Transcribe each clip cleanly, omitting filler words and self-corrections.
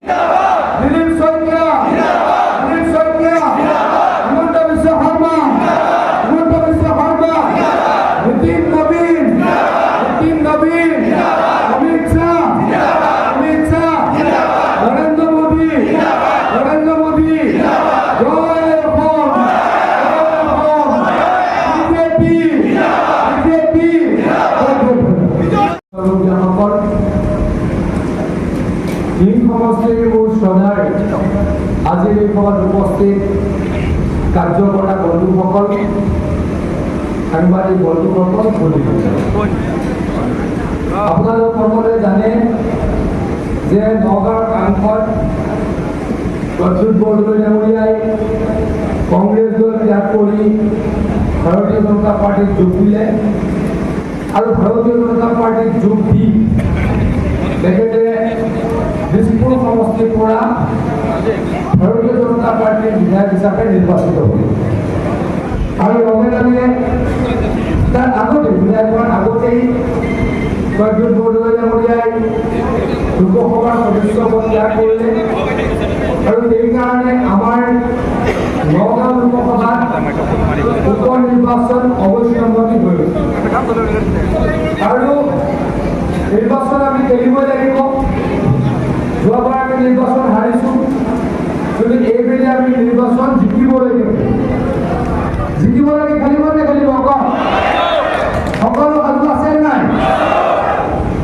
দিলীপ শইকীয়া হিমন্ত বিশ্ব শৰ্মা নীতিন নবীন অমিত শাহ নৰেন্দ্ৰ মোদী জয় Assam BJP হিম সমষ্টিৰ মোৰ শ্ৰদ্ধাৰ আজিৰ এই সভাত উপস্থিত কাৰ্যকৰ্তা বন্ধুসকল, সাংবাদিক বন্ধুসকল, আপোনালোক সকলোৱে জানে যে নগাঁৱৰ সাংসদ প্ৰদ্যুৎ বৰদলৈ ডাঙৰীয়াই কংগ্ৰেছ দল ত্যাগ কৰি ভাৰতীয় জনতা পাৰ্টীত যোগ দিলে আৰু ভাৰতীয় জনতা পাৰ্টীত যোগ দি তেখেতে দিছপুৰ সমষ্টিৰ পৰা ভাৰতীয় জনতা পাৰ্টীৰ বিধায়ক হিচাপে নিৰ্বাচিত হ'ল আৰু লগে লগে তাৰ আগতে বিধায়ক হোৱাৰ আগতেই প্ৰদ্যুৎ বৰদলৈ ডাঙৰীয়াই লোকসভাৰ সদস্য পদ ত্যাগ কৰিলে আৰু সেইকাৰণে আমাৰ নগাঁও লোকসভাত উপ নিৰ্বাচন অৱশ্যম্ভাৱী হৈ গৈছে আৰু নিৰ্বাচন আমি খেলিবই লাগিব। যোৱাবাৰ আমি নিৰ্বাচন হাৰিছোঁ, কিন্তু এইবেলি আমি নিৰ্বাচন জিকিব লাগিব। জিকিব লাগে, খেলিব নেখেলিব কওক? সকলো সাজু আছে নাই?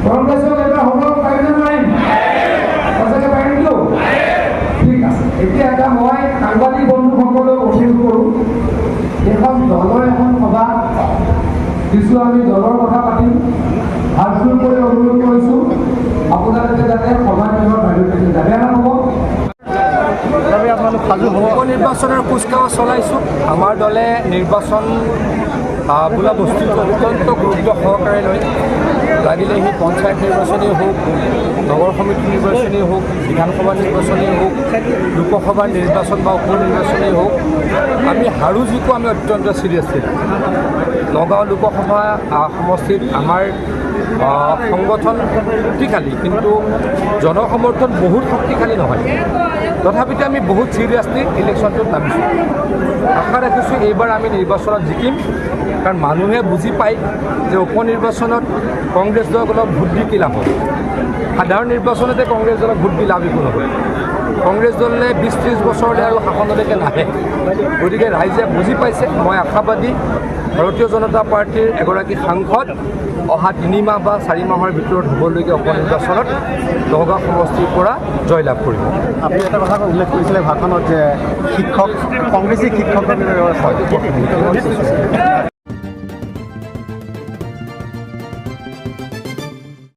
কংগ্ৰেছক এবাৰ হব পাৰিম নে নোৱাৰিম? সঁচাকৈ পাৰিমতো? ঠিক আছে। এতিয়া এটা মই সাংবাদিক বন্ধুসকলক অনুৰোধ কৰোঁ, এখন দলৰ এখন সভা কিছু আমি দলৰ কথা পাতিম। হাতযোৰ কৰি অনুৰোধ কৰিছোঁ আপোনালোকে যাতে সভাখনৰ বাহিৰত যাতে নহ'ব। উপনিৰ্বাচনৰ কুচকাৱাজ চলাইছোঁ। আমাৰ দলে নিৰ্বাচন বোলা বস্তুটো অত্যন্ত গুৰুত্ব সহকাৰে লৈ লাগিলে সেই পঞ্চায়ত নিৰ্বাচনেই হওক, নগৰ সমিতি নিৰ্বাচনেই হওক, বিধানসভা নিৰ্বাচনেই হওক, লোকসভাৰ নিৰ্বাচন বা উপ নিৰ্বাচনেই হওক, আমি হাৰো জিকো আমি অত্যন্ত চিৰিয়াছলি। নগাঁও লোকসভা সমষ্টিত আমাৰ সংগঠন শক্তিশালী, কিন্তু জনসমৰ্থন বহুত শক্তিশালী নহয়। তথাপিতো আমি বহুত চিৰিয়াছলি ইলেকশ্যনটোত নামিছোঁ। আশা ৰাখিছোঁ এইবাৰ আমি নিৰ্বাচনত জিকিম, কাৰণ মানুহে বুজি পায় যে উপ নিৰ্বাচনত কংগ্ৰেছ দলক ভোট দি কি লাভ হ'ব। সাধাৰণ নিৰ্বাচনতে কংগ্ৰেছ দলক ভোট দি লাভ একো নহয়। কংগ্ৰেছ দলে 20-30 বছৰলৈ আৰু শাসনলৈকে নাহে। গতিকে ৰাইজে বুজি পাইছে। মই আশাবাদী ভাৰতীয় জনতা পাৰ্টীৰ এগৰাকী সাংসদ অহা 3 মাহ বা 4 মাহৰ ভিতৰত হ'বলগীয়া উপ নিৰ্বাচনত নগাঁও সমষ্টিৰ পৰা জয়লাভ কৰিব। আপুনি এটা কথা উল্লেখ কৰিছিলে ভাষণত যে কংগ্ৰেছী শিক্ষকৰ